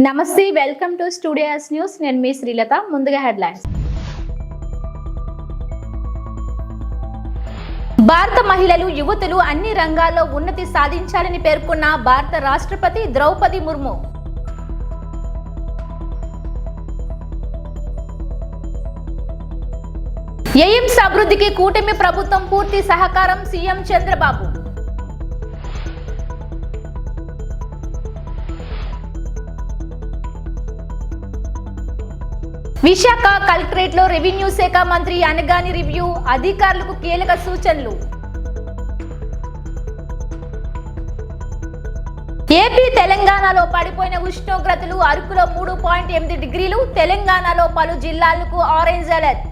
నమస్తే, welcome to studios news. నేను మీ శ్రీలత. ముందుగా హెడ్లైన్స్. భారత మహిళలు, యువతులు అన్ని రంగాల్లో ఉన్నతి సాధించాలని పేర్కొన్న భారత రాష్ట్రపతి ద్రౌపది ముర్ము. ఎయిమ్స్ అభివృద్ధికి కూటమి ప్రభుత్వం పూర్తి సహకారం సీఎం చంద్రబాబు. విశాఖ కలెక్టరేట్ లో రెవెన్యూ శాఖ మంత్రి అనగాని రివ్యూ, అధికారులకు కీలక సూచనలు. ఏపీ తెలంగాణలో పడిపోయిన ఉష్ణోగ్రతలు, అరకులో 3.8 డిగ్రీలు, తెలంగాణలో పలు జిల్లాలకు ఆరెంజ్ అలర్ట్.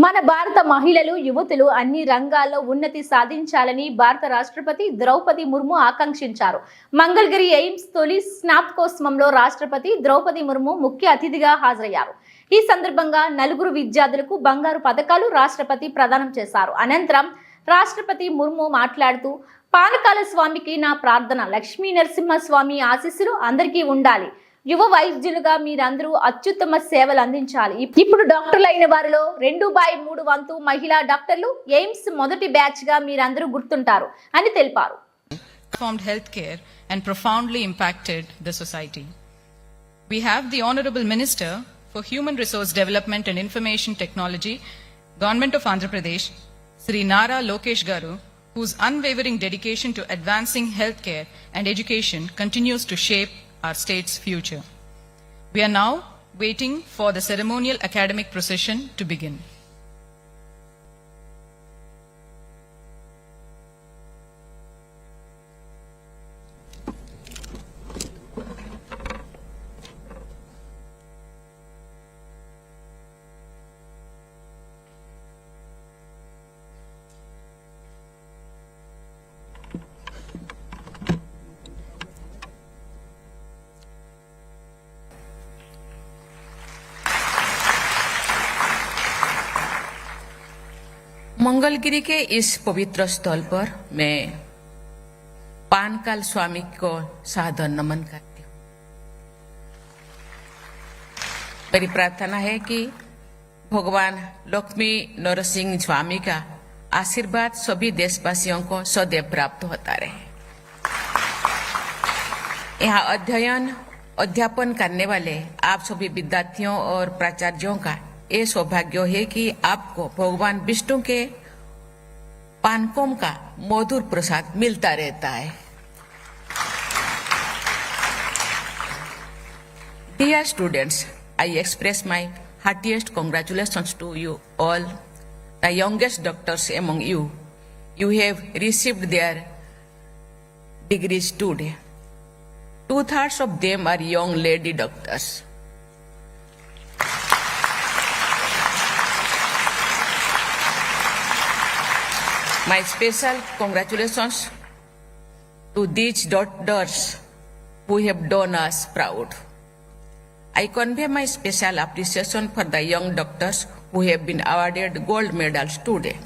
మన భారత మహిళలు, యువతులు అన్ని రంగాల్లో ఉన్నతి సాధించాలని భారత రాష్ట్రపతి ద్రౌపది ముర్ము ఆకాంక్షించారు. మంగళగిరి ఎయిమ్స్ తొలి స్నాతకోత్సవంలో రాష్ట్రపతి ద్రౌపది ముర్ము ముఖ్య అతిథిగా హాజరయ్యారు. ఈ సందర్భంగా నలుగురు విద్యార్థులకు బంగారు పథకాలు రాష్ట్రపతి ప్రదానం చేశారు. అనంతరం రాష్ట్రపతి ముర్ము మాట్లాడుతూ, పానకాల స్వామికి నా ప్రార్థన, లక్ష్మీ నరసింహస్వామి ఆశీస్సులు అందరికీ ఉండాలి. యువ వైద్యులుగా మీరందరూ అత్యుత్తమ సేవలు అందించాలి. ఇప్పుడు డాక్టర్లు అయిన వారిలో 2/3 వంతు మహిళా డాక్టర్లు. ఎయిమ్స్ మొదటి బ్యాచ్ గా మీరందరూ గుర్తుంటారు అని తెలిపారు. Transformed healthcare and profoundly impacted the society. We have the Honorable Minister for Human Resource Development and Information Technology, Government of Andhra Pradesh, Sri Nara Lokesh Garu, whose unwavering dedication to advancing healthcare and education continues to shape our state's future. We are now waiting for the ceremonial academic procession to begin. Mangalagiri के इस पवित्र स्थल पर मैं पानकाल स्वामी को सादर नमन करती हूँ। मेरी प्रार्थना है कि भगवान लक्ष्मी नरसिंह स्वामी का आशीर्वाद सभी देशवासियों को सदैव प्राप्त होता रहे। यहाँ अध्यापन करने वाले आप सभी विद्यार्थियों और प्राचार्यों का ये सौभाग्य है कि आपको भगवान विष्णु के पानकोम का मधुर प्रसाद मिलता रहता है। Dear students, I express my heartiest congratulations to you all, the youngest doctors among you. You have received their degrees today. 2/3 of them are young lady doctors. My special congratulations to these doctors who have done us proud. I convey my special appreciation for the young doctors who have been awarded gold medals today.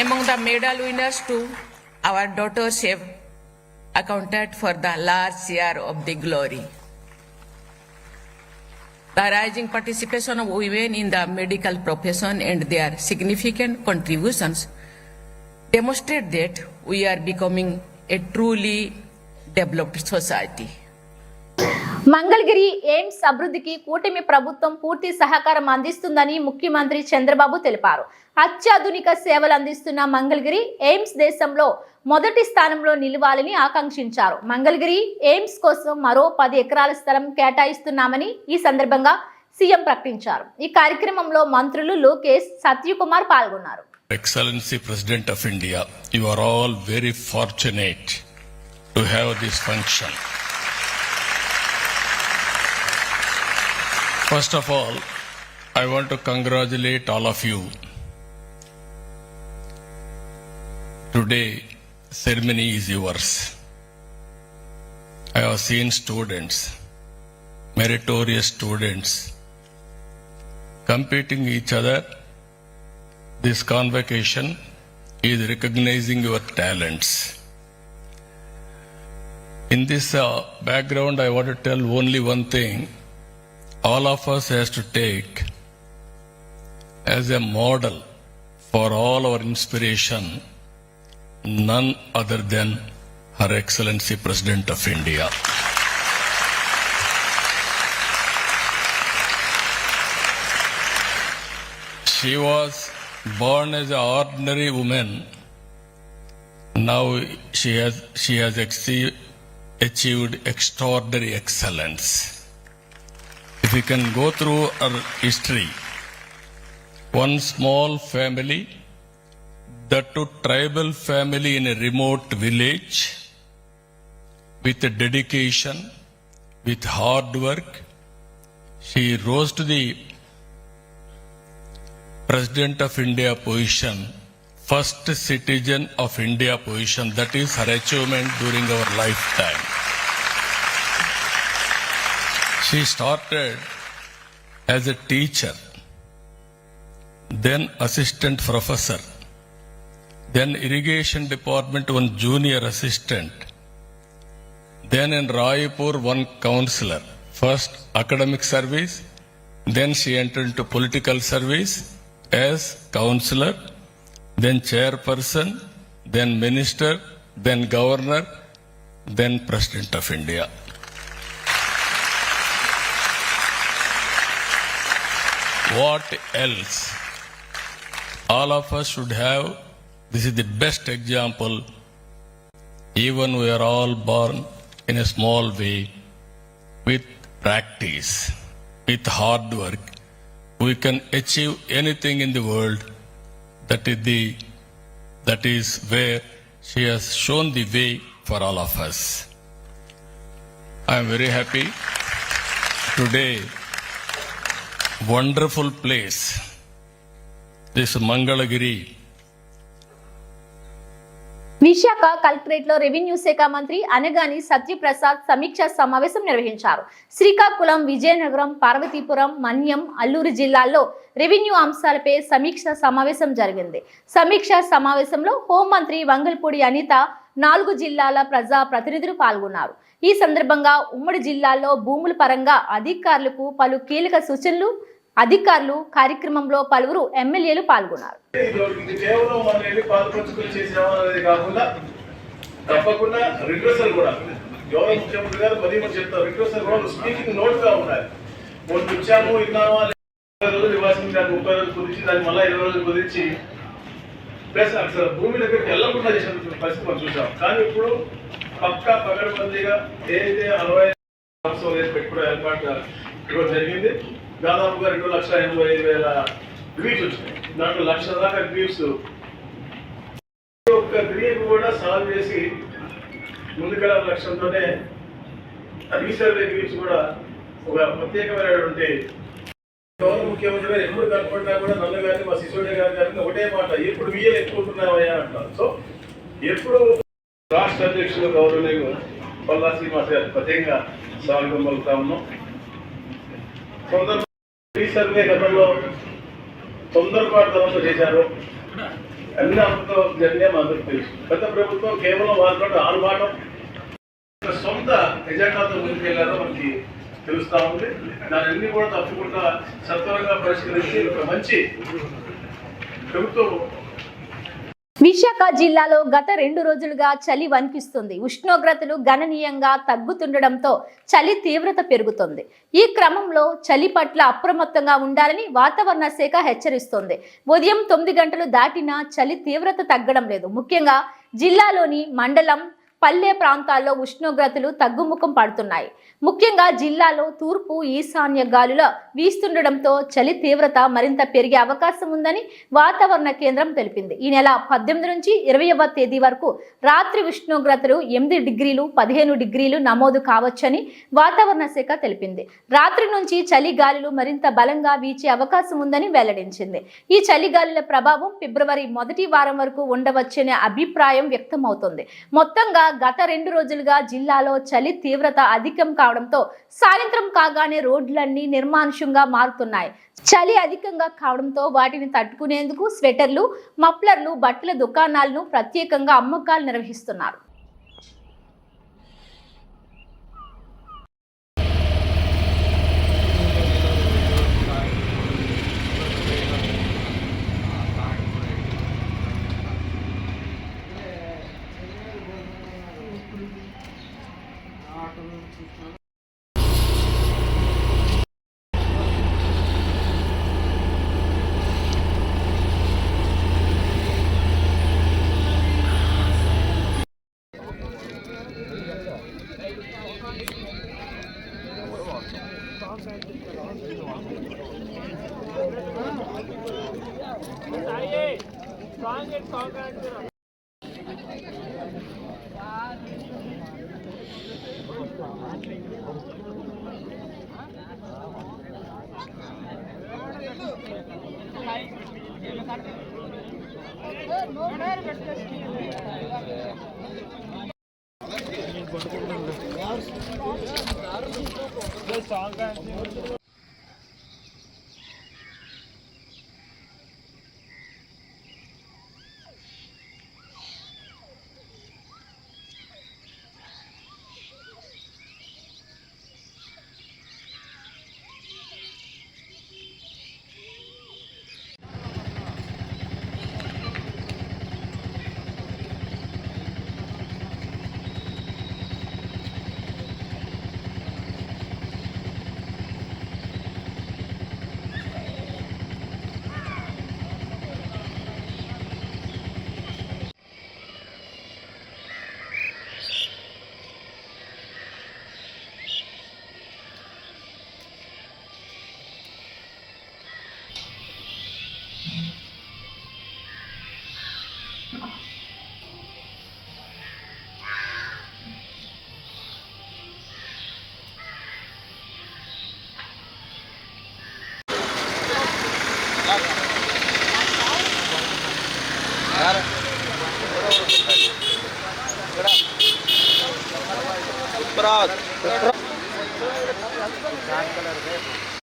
Among the medal winners too, our daughters have accounted for the large share of the glory. The rising participation of women in the medical profession and their significant contributions demonstrate that we are becoming a truly developed society. Mangalagiri AIIMS అభివృద్ధికి కూటమి ప్రభుత్వం పూర్తి సహకారం అందిస్తుందని ముఖ్యమంత్రి చంద్రబాబు తెలిపారు. అత్యాధునిక సేవలు అందిస్తున్న మంగళగిరి ఎయిమ్స్ దేశంలో మొదటి స్థానంలో నిలవాలని ఆకాంక్షించారు. మంగళగిరి ఎయిమ్స్ కోసం మరో 10 ఎకరాల స్థలం కేటాయిస్తున్నామని ఈ సందర్భంగా సీఎం ప్రకటించారు. ఈ కార్యక్రమంలో మంత్రులు లోకేష్, సత్యకుమార్ పాల్గొన్నారు. Excellency President of India, you are all very fortunate to have this function. First of all, I want to congratulate all of you. Today, ceremony is yours. I have seen students, meritorious students, competing each other. This convocation is recognizing your talents. In this background, I want to tell only one thing. All of us has to take as a model for all our inspiration none other than Her Excellency President of India. She was born as an ordinary woman. Now she has achieved extraordinary excellence. If we can go through her history, one small family, that to tribal family in a remote village, with dedication, with hard work, she rose to the President of India position, first citizen of India position. That is her achievement during our lifetime. She started as a teacher, then assistant professor, then irrigation department one junior assistant, then in Raipur one counselor. First academic service, then she entered into political service as counselor, then chairperson, then minister, then governor, then President of India. What else? All of us should have. This is the best example. Even we are all born in a small way, with practice, with hard work, we can achieve anything in the world. That is where she has shown the way for all of us. I am very happy today. Wonderful place, this Mangalagiri. Visakha collectorate లో revenue శాఖ మంత్రి అనగాని సత్యప్రసాద్ సమీక్షా సమావేశం నిర్వహించారు. శ్రీకాకుళం, విజయనగరం, పార్వతీపురం, మన్యం, అల్లూరు జిల్లాల్లో revenue అంశాలపై సమీక్షా సమావేశం జరిగింది. సమీక్షా సమావేశంలో హోంమంత్రి వంగల్పూడి అనిత, 4 జిల్లాల ప్రజా ప్రతినిధులు పాల్గొన్నారు. ఈ సందర్భంగా ఉమ్మడి జిల్లాల్లో భూముల పరంగా అధికారులకు పలు కీలక సూచనలు అధికారులు కార్యక్రమంలో పలువురు ఎమ్మెల్యేలు పాల్గొన్నారు. తప్పకుండా రిగ్రెసల్ కూడా గౌరవ ముఖ్యమంత్రి గారు పది మంది చెప్తారు. రిగ్రెసల్ కూడా స్పీకింగ్ నోట్ గా ఉండాలి. మొన్న ఇచ్చాము ఇన్నామా 30 రోజులు ఇవ్వాల్సింది దాన్ని 30 రోజులు కుదిరించి దాన్ని మళ్ళీ 20 రోజులు కుదిరించి ప్లస్ అసలు భూమి దగ్గరికి వెళ్లకుండా చేసిన పరిస్థితి మనం చూసాం. కానీ ఇప్పుడు పక్కా పగడబందీగా ఏదైతే 60 పెట్టుకునే ఏర్పాటు ఇవ్వడం జరిగింది. దాదాపుగా 2,85,000 గ్రీవ్స్ వచ్చినాయి. దాంట్లో 1,00,000 దాకా గ్రీవ్స్ ఒక్క గ్రీవ్ కూడా సాల్వ్ చేసి ముందుకెళ్ళ లక్ష్యంతోనే రీసర్వే గ్రీవ్స్ కూడా ఒక ప్రత్యేకమైనటువంటి గౌరవ ముఖ్యమంత్రి గారు ఎప్పుడు కనపడినా కూడా నన్ను కానీ మా సిసోడియా గారు కానీ ఒకటే మాట, ఎప్పుడు వీఏలు ఎక్కువ ఉంటున్నామయ్యా అంటారు. సో ఎప్పుడు రాష్ట్ర అధ్యక్షులు గౌరవనీయులు పల్లా శ్రీనివాస్ గారు ప్రత్యేకంగా స్వాగతం పలుకుతా ఉన్నాం. రీసర్వే గతంలో తొందరపాటుతనంతో చేశారు. అన్ని అంతా జరిగే అందరికి తెలుసు. గత ప్రభుత్వం కేవలం వాళ్ళతో 6 మాటం సొంత ఎజెండాతో ముందుకెళ్లారో మనకి తెలుస్తా ఉంది. దాన్ని కూడా తప్పకుండా సత్వరంగా పరిష్కరించి ఒక మంచి ప్రభుత్వం. విశాఖ జిల్లాలో గత 2 రోజులుగా చలి వణికిస్తుంది. ఉష్ణోగ్రతలు గణనీయంగా తగ్గుతుండడంతో చలి తీవ్రత పెరుగుతుంది. ఈ క్రమంలో చలి పట్ల అప్రమత్తంగా ఉండాలని వాతావరణ శాఖ హెచ్చరిస్తోంది. ఉదయం 9 గంటలు దాటినా చలి తీవ్రత తగ్గడం లేదు. ముఖ్యంగా జిల్లాలోని మండలం, పల్లె ప్రాంతాల్లో ఉష్ణోగ్రతలు తగ్గుముఖం పడుతున్నాయి. ముఖ్యంగా జిల్లాలో తూర్పు ఈశాన్య గాలుల వీస్తుండడంతో చలి తీవ్రత మరింత పెరిగే అవకాశం ఉందని వాతావరణ కేంద్రం తెలిపింది. ఈ నెల 18 నుంచి 20వ తేదీ వరకు రాత్రి ఉష్ణోగ్రతలు 8 డిగ్రీలు 15 డిగ్రీలు నమోదు కావచ్చని వాతావరణ శాఖ తెలిపింది. రాత్రి నుంచి చలి గాలులు మరింత బలంగా వీచే అవకాశం ఉందని వెల్లడించింది. ఈ చలి గాలుల ప్రభావం ఫిబ్రవరి మొదటి వారం వరకు ఉండవచ్చనే అభిప్రాయం వ్యక్తమవుతోంది. మొత్తంగా గత 2 రోజులుగా జిల్లాలో చలి తీవ్రత అధికం కావడంతో సాయంత్రం కాగానే రోడ్లన్నీ నిర్మానుష్యంగా మారుతున్నాయి. చలి అధికంగా కావడంతో వాటిని తట్టుకునేందుకు స్వెటర్లు, మఫ్లర్లు, బట్టల దుకాణాలను ప్రత్యేకంగా అమ్మకాలు నిర్వహిస్తున్నారు.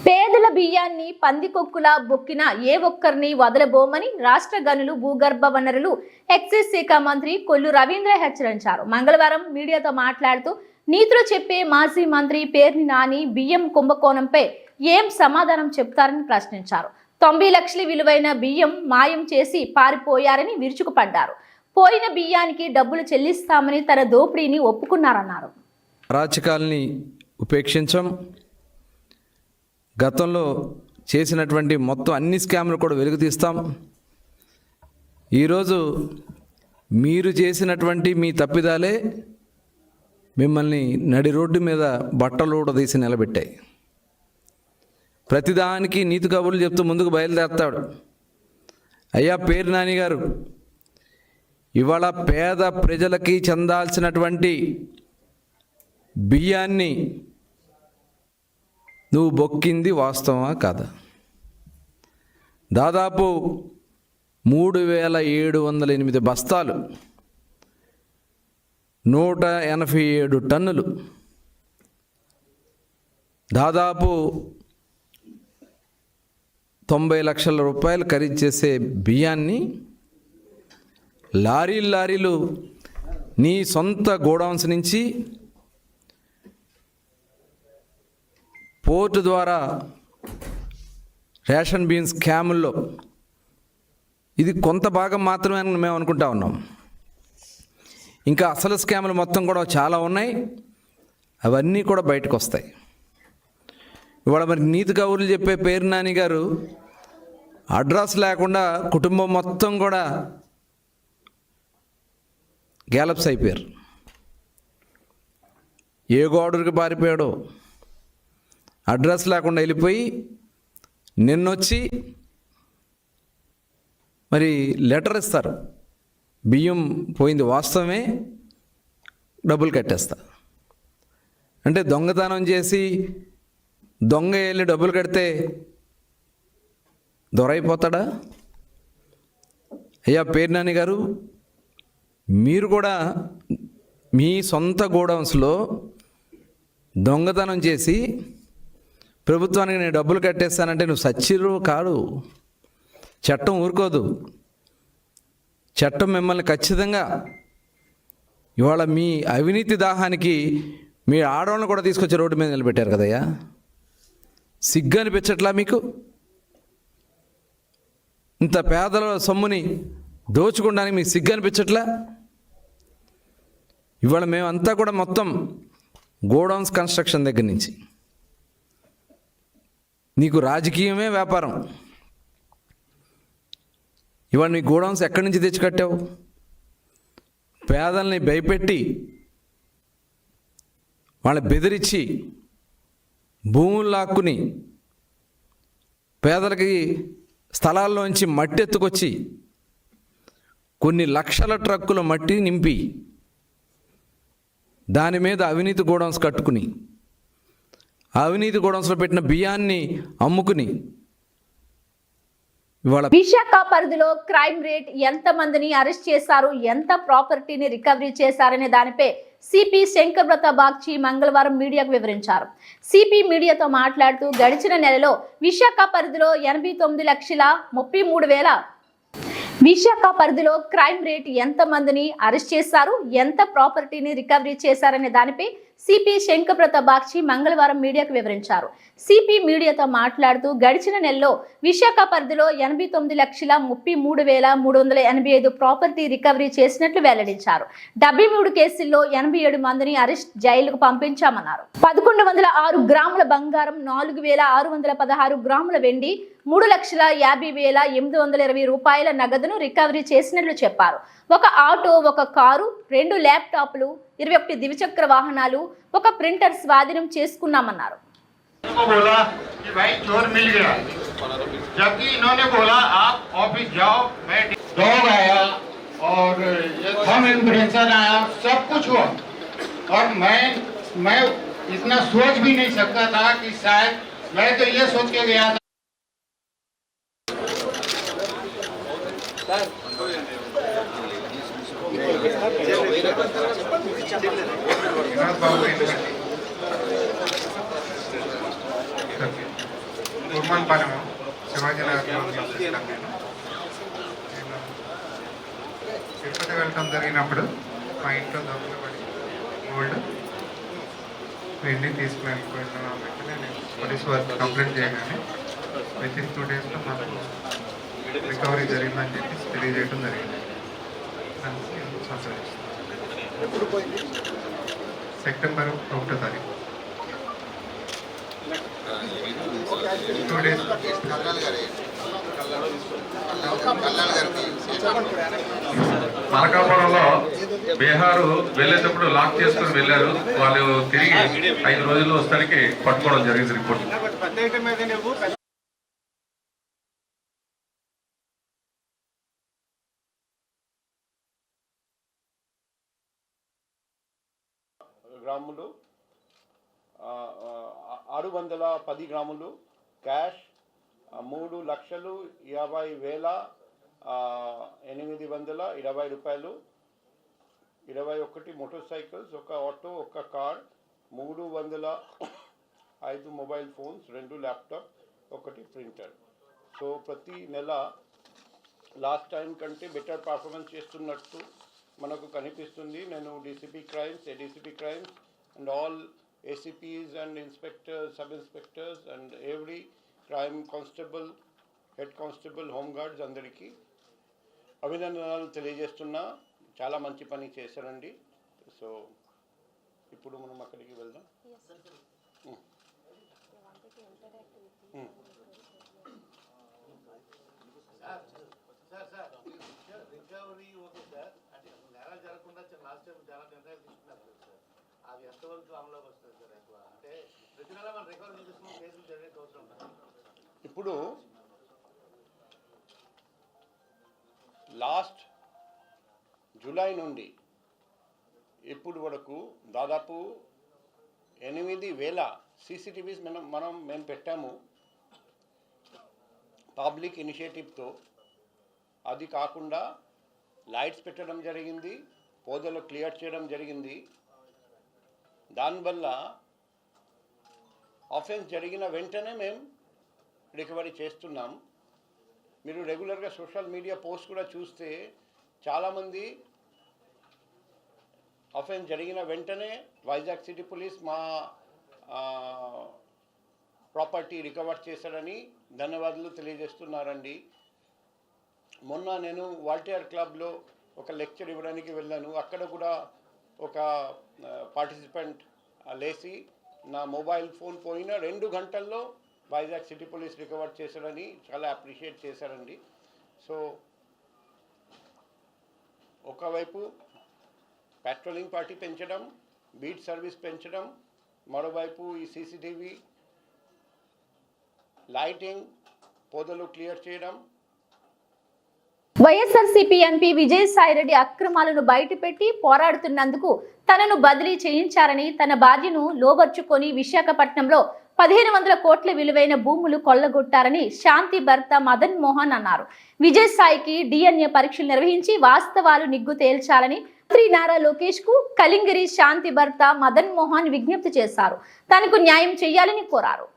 పేదల బియ్యాన్ని పందికొక్కులా బొక్కిన ఏ ఒక్కరిని వదలబోమని రాష్ట్ర గనులు, భూగర్భ వనరులు, ఎక్సైజ్ శాఖ మంత్రి కొల్లు రవీంద్ర హెచ్చరించారు. మంగళవారం మీడియాతో మాట్లాడుతూ నీతులు చెప్పే మాజీ మంత్రి పేర్ని నాని బియ్యం కుంభకోణంపై ఏం సమాధానం చెప్తారని ప్రశ్నించారు. 90 లక్షల విలువైన బియ్యం మాయం చేసి పారిపోయారని విరుచుకుపడ్డారు. పోయిన బియ్యానికి డబ్బులు చెల్లిస్తామని తన దోపిడీని ఒప్పుకున్నారన్నారు. అరాచకాల్ని ఉపేక్షించం. గతంలో చేసినటువంటి మొత్తం అన్ని స్కామ్లు కూడా వెలుగు తీస్తాం. ఈరోజు మీరు చేసినటువంటి మీ తప్పిదాలే మిమ్మల్ని నడి రోడ్డు మీద బట్టలు తీసి నిలబెట్టాయి. ప్రతిదానికి నీతి కబుర్లు చెప్తూ ముందుకు బయలుదేరతాడు. అయ్యా పేరు నాని గారు, ఇవాళ పేద ప్రజలకి చెందాల్సినటువంటి బియ్యాన్ని నువ్వు బొక్కింది వాస్తవమా కాదా? దాదాపు 3708 బస్తాలు, 187 టన్నులు, దాదాపు 90 లక్షల రూపాయలు ఖరీదు చేసే బియ్యాన్ని లారీలు నీ సొంత గోడౌన్స్ నుంచి పోర్టు ద్వారా రేషన్ బియ్యం స్కాముల్లో ఇది కొంత భాగం మాత్రమే అని మేము అనుకుంటా ఉన్నాం. ఇంకా అసలు స్కాములు మొత్తం కూడా చాలా ఉన్నాయి. అవన్నీ కూడా బయటకు వస్తాయి. ఇవాళ మరి నీతి కబుర్లు చెప్పే పేరు నాని గారు అడ్రస్ లేకుండా కుటుంబం మొత్తం కూడా గ్యాలప్స్ అయిపోయారు. ఏ గోడరికి పారిపోయాడో అడ్రస్ లేకుండా వెళ్ళిపోయి నిన్నొచ్చి మరి లెటర్ ఇస్తారు, బియ్యం పోయింది వాస్తవమే, డబ్బులు కట్టేస్తా అంటే దొంగతనం చేసి దొంగ వెళ్ళి డబ్బులు కడితే దొరైపోతాడా? అయ్యా పేరు నాని గారు, మీరు కూడా మీ సొంత గోడౌన్స్లో దొంగతనం చేసి ప్రభుత్వానికి నేను డబ్బులు కట్టేస్తానంటే నువ్వు సచ్చిరు కాదు. చట్టం ఊరుకోదు. చట్టం మిమ్మల్ని ఖచ్చితంగా ఇవాళ మీ అవినీతి దాహానికి మీ ఆడవాళ్ళని కూడా తీసుకొచ్చి రోడ్డు మీద నిలబెట్టారు కదయ్యా. సిగ్గు అనిపించట్లా మీకు? ఇంత పేదల సొమ్ముని దోచుకోవడానికి మీకు సిగ్గు అనిపించట్లా? ఇవాళ మేమంతా కూడా మొత్తం గోడౌన్స్ కన్స్ట్రక్షన్ దగ్గర నుంచి నీకు రాజకీయమే వ్యాపారం. ఇవాళ నీ గోడౌన్స్ ఎక్కడి నుంచి తెచ్చి కట్టావు? పేదల్ని భయపెట్టి వాళ్ళని బెదిరించి భూములు లాక్కుని పేదలకి స్థలాల్లోంచి మట్టి ఎత్తుకొచ్చి కొన్ని లక్షల ట్రక్కుల మట్టి నింపి దాని మీద అవినీతి గోడౌన్స్ కట్టుకుని అవినీతి గోడౌన్స్లో పెట్టిన బియ్యాన్ని అమ్ముకుని ఇవాళ విశాఖ పరిధిలో క్రైమ్ రేట్ ఎంత మందిని అరెస్ట్ చేశారు, ఎంత ప్రాపర్టీని రికవరీ చేశారనే దానిపై సిపి శంకర్వ్రత బాగ్చి మంగళవారం మీడియాకు వివరించారు. సిపి మీడియాతో మాట్లాడుతూ గడిచిన నెలలో విశాఖ పరిధిలో 89,33,000 విశాఖ పరిధిలో క్రైమ్ రేట్ ఎంత మందిని అరెస్ట్ చేశారు, ఎంత ప్రాపర్టీని రికవరీ చేశారనే దానిపై సిపి శంకర్వ్రత బాగ్చి మంగళవారం మీడియాకు వివరించారు. సిపి మీడియాతో మాట్లాడుతూ గడిచిన నెలలో విశాఖ పరిధిలో 89,33,385 ప్రాపర్టీ రికవరీ చేసినట్లు వెల్లడించారు. 73 కేసుల్లో 87 మందిని అరెస్ట్ జైలుకు పంపించామన్నారు. 1106 గ్రాముల బంగారం, 4,616 గ్రాముల వెండి, 3,50,820 రూపాయల నగదును రికవరీ చేసినట్లు చెప్పారు. ఒక ఆటో, ఒక కారు, 2 ల్యాప్టాప్లు, 21 ద్విచక్ర వాహనాలు, ఒక ప్రింటర్ స్వాధీనం చేసుకున్నామన్నారు. बोला कि भाई चोर मिल गया, जबकि इन्होंने बोला आप ऑफिस जाओ। मैं डॉग आया और ये थंब इम्प्रेशन आया, सब कुछ हुआ और मैं इतना सोच भी नहीं सकता था कि शायद मैं तो ये सोच के गया था గుర్మన్పాలెం శివాజీనగర్లో నివసిస్తాను. నేను తిరుపతి వెళ్ళటం జరిగినప్పుడు మా ఇంట్లో దొంగలు పడి గోల్డ్ వెండి తీసుకుని వెళ్ళిపోయిన వెంటనే నేను పోలీస్ వారికి కంప్లైంట్ చేయగానే వితిన్ 2 డేస్లో మాకు రికవరీ జరిగిందని చెప్పి తెలియజేయడం జరిగింది. దానికి నేను సంతోషిస్తున్నాను. సెప్టెంబర్ 1వ తారీఖు 2 డేస్. మరకాపురంలో బీహారు వెళ్ళేటప్పుడు లాక్ చేసుకుని వెళ్ళారు. వాళ్ళు తిరిగి 5 రోజుల్లో వస్తానికి పట్టుకోవడం జరిగింది రిపోర్ట్. గ్రాములు 610 గ్రాములు క్యాష్, 3,50,820 రూపాయలు, 21 మోటార్ సైకిల్స్, ఒక ఆటో, ఒక car, 305 mobile phones, 2 laptop, 1 printer. So ప్రతి నెల లాస్ట్ టైం కంటే బెటర్ పర్ఫార్మెన్స్ చేస్తున్నట్టు మనకు కనిపిస్తుంది. నేను DCP crimes, ADCP crimes and all ACPs and inspectors, sub-inspectors and every crime constable, head constable, home guards అందరికీ అభినందనలు తెలియజేస్తున్నా. చాలా మంచి పని చేశారండి. సో ఇప్పుడు మనం అక్కడికి వెళ్దాం. రికవరీ ఓకే సార్, అంటే నేరాలు జరగకుండా లాస్ట్ టైం చాలా నిర్ణయాలు తీసుకున్నారు సార్. అది ఎంతవరకు అమలులోకి వస్తుంది సార్? ఎక్కువ అంటే ప్రతి నెల మనం రికవరీ చేసుకున్న కేసులు జరిగే అవసరం ఉంటుంది. ఇప్పుడు లాస్ట్ జూలై నుండి ఇప్పుడు వరకు దాదాపు 8,000 CCTVs మేము పెట్టాము పబ్లిక్ ఇనిషియేటివ్తో. అది కాకుండా లైట్స్ పెట్టడం జరిగింది, పోదలు క్లియర్ చేయడం జరిగింది. దానివల్ల ఆఫెన్స్ జరిగిన వెంటనే మేము రికవరీ చేస్తున్నాం. మీరు రెగ్యులర్గా సోషల్ మీడియా పోస్ట్ కూడా చూస్తే చాలామంది ఆఫెన్స్ జరిగిన వెంటనే వైజాగ్ సిటీ పోలీస్ మా ప్రాపర్టీ రికవర్ చేశారని ధన్యవాదాలు తెలియజేస్తున్నారండి. మొన్న నేను వాల్టియర్ క్లబ్లో ఒక లెక్చర్ ఇవ్వడానికి వెళ్ళాను. అక్కడ కూడా ఒక పార్టిసిపెంట్ లేచి నా మొబైల్ ఫోన్ పోయిన 2 గంటల్లో వైజాగ్ సిటీ పోలీస్ రికవర్ చేశారని చాలా అప్రిషియేట్ చేశారండి. సో ఒకవైపు పెట్రోలింగ్ పార్టీ పెంచడం, బీట్ సర్వీస్ పెంచడం, మరోవైపు ఈ సీసీటీవీ లైటింగ్, పోదలు క్లియర్ చేయడం. వైఎస్ఆర్సీపీ ఎంపీ విజయసాయిరెడ్డి అక్రమాలను బయటపెట్టి పోరాడుతున్నందుకు తనను బదిలీ చేయించారని, తన భార్యను లోబర్చుకొని విశాఖపట్నంలో 1500 కోట్ల విలువైన భూములు కొల్లగొట్టారని శాంతి భర్త మదన్ మోహన్ అన్నారు. విజయసాయికి DNA పరీక్షలు నిర్వహించి వాస్తవాలు నిగ్గు తేల్చాలని మంత్రి నారా లోకేష్ కు కలింగిరి శాంతి భర్త మదన్ మోహన్ విజ్ఞప్తి చేశారు. తనకు న్యాయం చేయాలని కోరారు.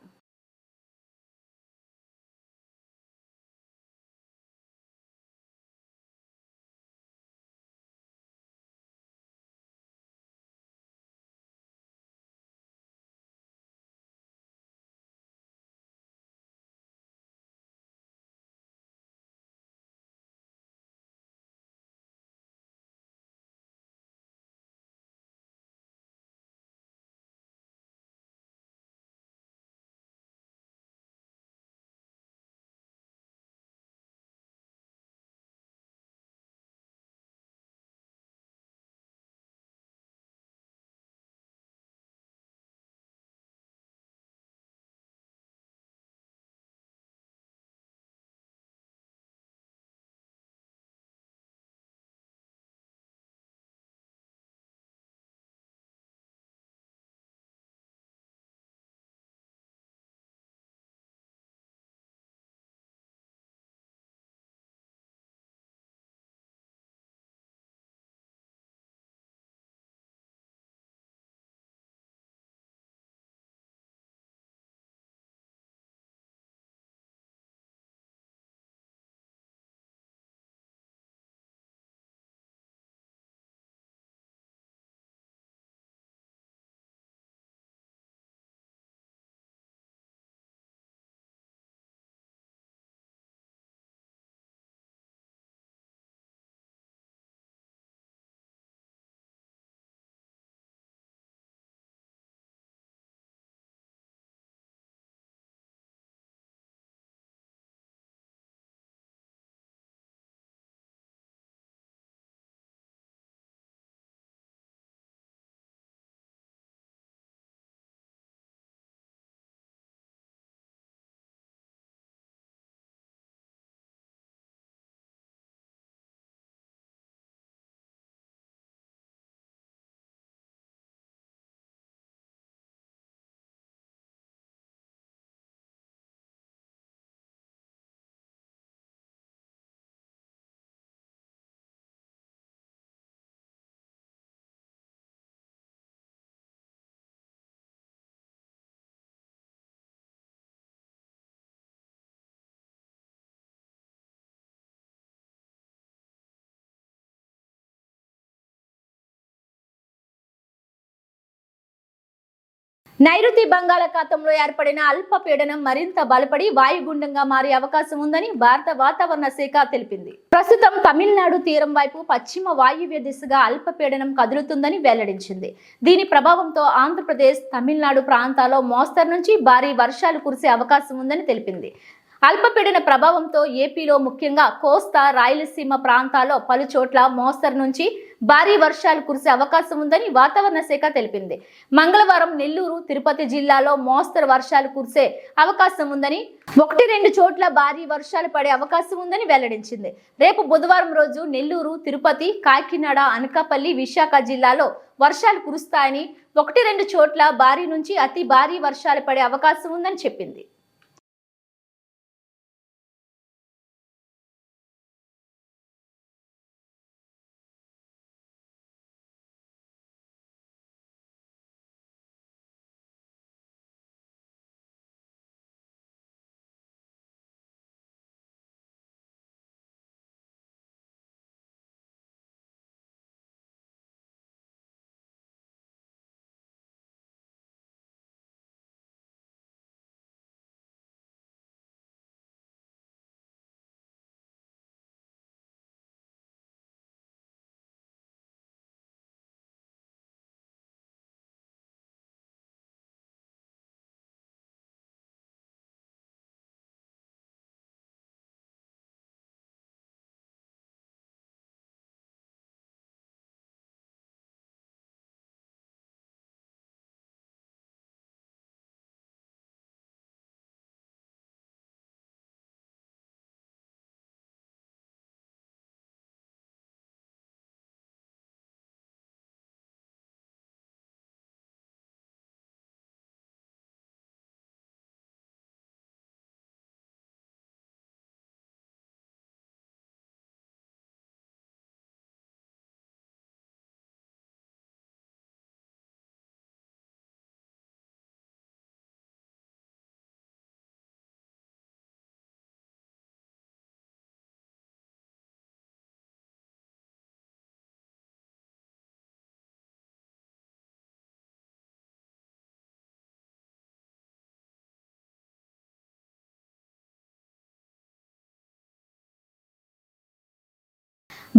నైరుతి బంగాళాఖాతంలో ఏర్పడిన అల్పపీడనం మరింత బలపడి వాయుగుండంగా మారే అవకాశం ఉందని భారత వాతావరణ శాఖ తెలిపింది. ప్రస్తుతం తమిళనాడు తీరం వైపు పశ్చిమ వాయువ్య దిశగా అల్పపీడనం కదులుతుందని వెల్లడించింది. దీని ప్రభావంతో ఆంధ్రప్రదేశ్, తమిళనాడు ప్రాంతాల్లో మోస్తరు నుంచి భారీ వర్షాలు కురిసే అవకాశం ఉందని తెలిపింది. అల్పపీడన ప్రభావంతో ఏపీలో ముఖ్యంగా కోస్తా, రాయలసీమ ప్రాంతాల్లో పలు చోట్ల మోస్తరు నుంచి భారీ వర్షాలు కురిసే అవకాశం ఉందని వాతావరణ శాఖ తెలిపింది. మంగళవారం నెల్లూరు, తిరుపతి జిల్లాలో మోస్తరు వర్షాలు కురిసే అవకాశం ఉందని, 1-2 చోట్ల భారీ వర్షాలు పడే అవకాశం ఉందని వెల్లడించింది. రేపు బుధవారం రోజు నెల్లూరు, తిరుపతి, కాకినాడ, అనకాపల్లి, విశాఖ జిల్లాలో వర్షాలు కురుస్తాయని, 1-2 చోట్ల భారీ నుంచి అతి భారీ వర్షాలు పడే అవకాశం ఉందని చెప్పింది.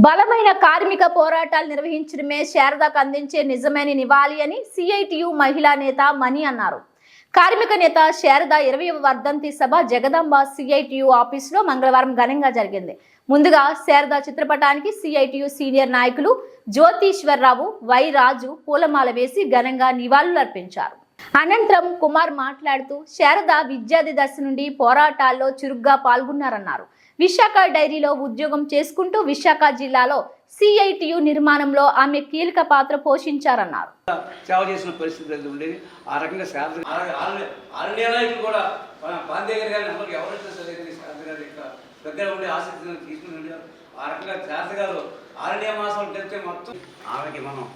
బలమైన కార్మిక పోరాటాలు నిర్వహించడమే శారదాకు అందించే నిజమైన నివాళి అని సిఐటియు మహిళా నేత మణి అన్నారు. కార్మిక నేత శారద 20వ వర్ధంతి సభ జగదాంబ సిఐటియు ఆఫీసులో మంగళవారం ఘనంగా జరిగింది. ముందుగా శారద చిత్రపటానికి సిఐటియు సీనియర్ నాయకులు జ్యోతీశ్వరరావు, వై రాజు పూలమాల వేసి ఘనంగా నివాళులర్పించారు. అనంతరం కుమార్ మాట్లాడుతూ శారద విద్యార్థి దశ నుండి పోరాటాల్లో చురుగ్గా పాల్గొన్నారన్నారు. విశాఖ డైరీలో ఉద్యోగం చేసుకుంటూ విశాఖ జిల్లాలో సిఐటియు నిర్మాణంలో ఆమె కీలక పాత్ర పోషించారన్నారు. సేవ చేసిన పరిస్థితి ఉండేది. ఆ రకంగా కూడా పాందేగర్ గారిని అందరూ ఎవరైతే శారద గారి యొక్క దగ్గర ఉండే ఆసక్తిని తీసుకుని ఉండేవారు. ఆ రకంగా శారద గారు ఆరణ్య మాసాలు తెలిస్తే మొత్తం ఆమెకి మనం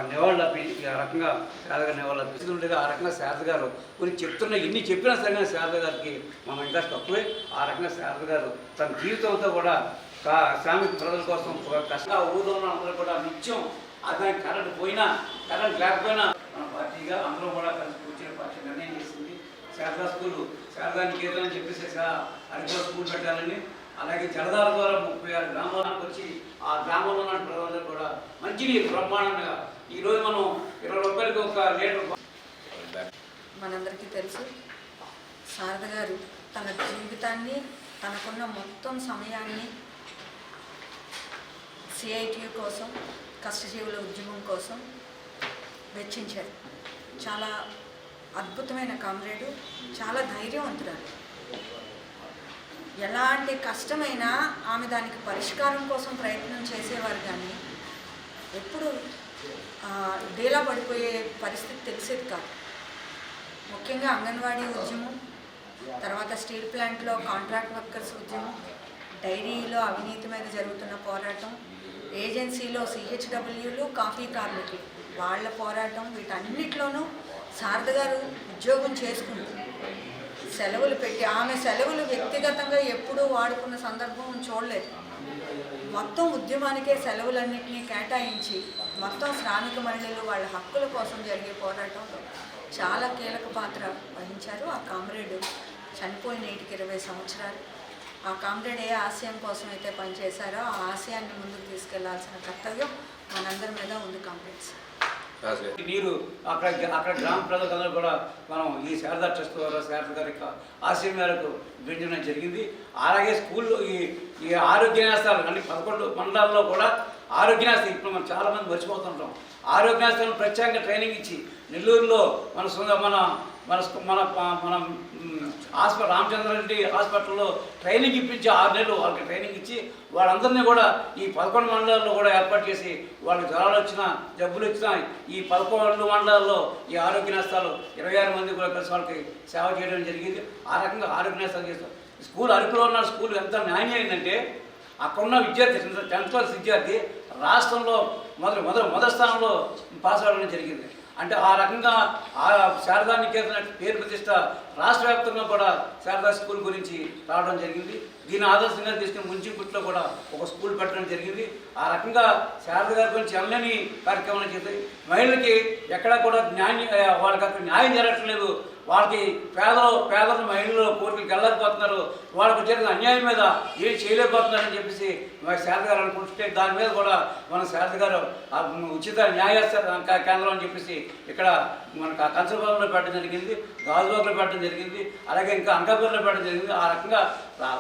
నివాళులు అర్పించి ఆ రకంగా శారద గారు నివాళులు అర్పిస్తూ ఉండేది. ఆ రకంగా శారద గారు గురించి చెప్తున్న ఇన్ని చెప్పినా సరే శారద గారికి మనం ఇంకా తక్కువే. ఆ రకంగా శారద గారు తన జీవితంతో కూడా శ్రామిక ప్రజల కోసం కష్టంగా ఊళ్ళో ఉన్న అందరూ కూడా నిత్యం దానికి కరెంట్ పోయినా కరెంట్ లేకపోయినా మన పార్టీగా అందరూ కూడా కలిసి కూర్చునే పార్టీ నిర్ణయం చేసింది. శారదా స్కూల్ శారదా నికేతన్ అని చెప్పేసి అరకులో స్కూల్ పెట్టాలని, అలాగే జలధార ద్వారా 36 గ్రామాలకు వచ్చి ఆ గ్రామంలో ఉన్న ప్రజలందరూ కూడా మంచినీరు బ్రహ్మాండంగా ఈరోజు మనం 20 రూపాయలకి ఒక లీటర్. మనందరికీ తెలుసు శారద గారు తన జీవితాన్ని, తనకున్న మొత్తం సమయాన్ని సిఐటియు కోసం, కష్టజీవుల ఉద్యమం కోసం వెచ్చించారు. చాలా అద్భుతమైన కామ్రేడు, చాలా ధైర్యవంతురాలు. ఎలాంటి కష్టమైనా ఆమె దానికి పరిష్కారం కోసం ప్రయత్నం చేసేవారు, కానీ ఎప్పుడు డేలా పడిపోయే పరిస్థితి తెలిసేది కాదు. ముఖ్యంగా అంగన్వాడీ ఉద్యమం, తర్వాత స్టీల్ ప్లాంట్లో కాంట్రాక్ట్ వర్కర్స్ ఉద్యమం, డైరీలో అవినీతి మీద జరుగుతున్న పోరాటం, ఏజెన్సీలో సిహెచ్డబ్ల్యూలు, కాఫీ కార్మికులు వాళ్ళ పోరాటం, వీటన్నిటిలోనూ శారద గారు ఉద్యోగం చేసుకుంటూ సెలవులు పెట్టి, ఆమె సెలవులు వ్యక్తిగతంగా ఎప్పుడూ వాడుకున్న సందర్భం చూడలేదు. మొత్తం ఉద్యమానికే సెలవులన్నింటినీ కేటాయించి మొత్తం శ్రామిక మహిళలు వాళ్ళ హక్కుల కోసం జరిగే పోరాటంలో చాలా కీలక పాత్ర వహించారు. ఆ కామ్రేడ్ చనిపోయిన 20 సంవత్సరాలు. ఆ కామ్రేడ్ ఏ ఆశయం కోసం అయితే పనిచేశారో ఆ ఆశయాన్ని ముందుకు తీసుకెళ్లాల్సిన కర్తవ్యం మనందరి మీద ఉంది. కామ్రేడ్స్ నీరు అక్కడ గ్రామ ప్రజలందరూ కూడా మనం ఈ శారదా ట్రస్ట్ ద్వారా శారద గారి ఆశయం మేరకు పెంచడం జరిగింది. అలాగే స్కూల్లో ఈ ఆరోగ్య నేస్తాలు అంటే 11 మండలాల్లో కూడా ఆరోగ్య నేస్తాలు ఇప్పుడు మనం చాలామంది మర్చిపోతుంటాం. ఆరోగ్య నేస్తాలను ప్రత్యేకంగా ట్రైనింగ్ ఇచ్చి నెల్లూరులో మన హాస్పిటల్ రామచంద్ర రెడ్డి హాస్పిటల్లో ట్రైనింగ్ ఇప్పించి 6 నెలలు వాళ్ళకి ట్రైనింగ్ ఇచ్చి వాళ్ళందరినీ కూడా ఈ 11 మండలాల్లో కూడా ఏర్పాటు చేసి వాళ్ళకి జ్వరాలు వచ్చినా, జబ్బులు వచ్చినా ఈ 11 మండలాల్లో ఈ ఆరోగ్య నేస్తాలు 26 మంది కూడా కలిసి వాళ్ళకి సేవ చేయడం జరిగింది. ఆ రకంగా ఆరోగ్య నేస్తాలు చేస్తాం. స్కూల్ అరకులో ఉన్న స్కూల్ ఎంత న్యాయం అయిందంటే అక్కడున్న విద్యార్థి 10th క్లాస్ విద్యార్థి రాష్ట్రంలో మొదటి స్థానంలో పాస్ అవ్వడం జరిగింది. అంటే ఆ రకంగా ఆ శారదా నికేతన్ పేరు ప్రతిష్ట రాష్ట్ర వ్యాప్తంగా కూడా శారదా స్కూల్ గురించి రావడం జరిగింది. దీని ఆదర్శంగా తీసుకుని ముంచిపుట్లో కూడా ఒక స్కూల్ పెట్టడం జరిగింది. ఆ రకంగా శారద గారి గురించి ఎన్నని కార్యక్రమాలు చేస్తాయి. మహిళలకి ఎక్కడా కూడా వాళ్ళకి అక్కడ న్యాయం జరగట్లేదు. వాళ్ళకి పేదలు మహిళలు కోర్టులకు వెళ్ళలేకపోతున్నారు. వాళ్ళకు జరిగిన అన్యాయం మీద ఏం చేయలేకపోతున్నారని చెప్పేసి శారద గారు అనుకుంటుంటే దాని మీద కూడా మన శారద గారు ఉచిత న్యాయ కేంద్రం అని చెప్పేసి ఇక్కడ మనకు కంచరపాలెంలో పెట్టడం జరిగింది, గాజువాకలో పెట్టడం జరిగింది, అలాగే ఇంకా అంకాపూర్లో పెట్టడం జరిగింది. ఆ రకంగా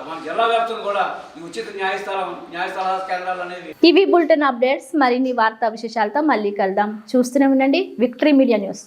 మన జిల్లా వ్యాప్తంగా కూడా ఈ ఉచిత న్యాయస్థల కేంద్రాలు అనేవి. ఇవి బులెటిన్ అప్డేట్స్. మరిన్ని వార్తా విశేషాలతో మళ్ళీ కలుద్దాం. చూస్తూనే ఉండండి విక్టరీ మీడియా న్యూస్.